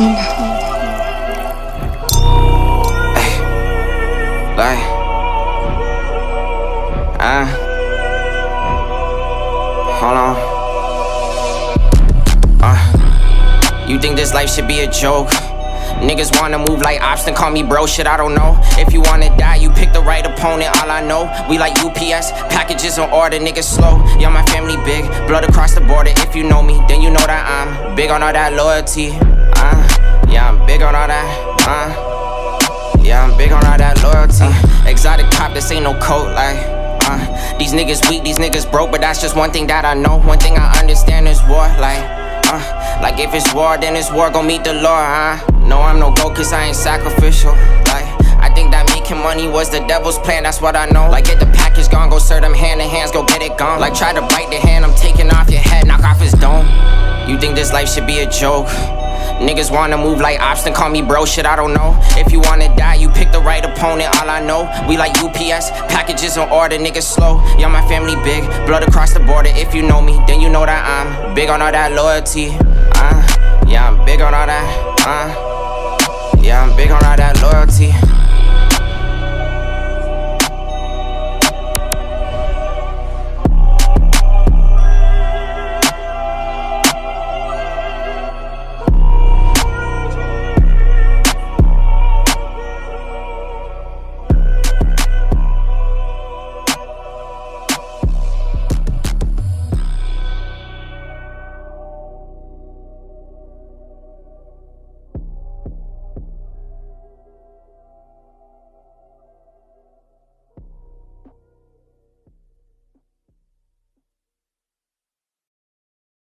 Like, hold on. You think this life should be a joke? Niggas wanna move like ops, then call me bro, shit I don't know. If you wanna die, you pick the right opponent, all I know. We like UPS, packages on order, niggas slow. Yeah, my family big, blood across the border. If you know me, then you know that I'm big on all that loyalty. Yeah, I'm big on all that, yeah, I'm big on all that loyalty. Exotic cop, this ain't no coat, like, these niggas weak, these niggas broke, but that's just one thing that I know. One thing I understand is war, like if it's war, then it's war, gon' meet the Lord, No, I'm no goat, cause I ain't sacrificial, like, I think that making money was the devil's plan, that's what I know. Like, get the package gone, go serve them hand in hands, go get it gone. Like, try to bite the hand, I'm taking off your head, knock off his dome. You think this life should be a joke? Niggas wanna move like ops, then call me bro, shit I don't know. If you wanna die, you pick the right opponent, all I know. We like UPS, packages on order, niggas slow. Yeah, my family big, blood across the border. If you know me, then you know that I'm big on all that loyalty. Yeah, I'm big on all that, yeah, I'm big on all that loyalty.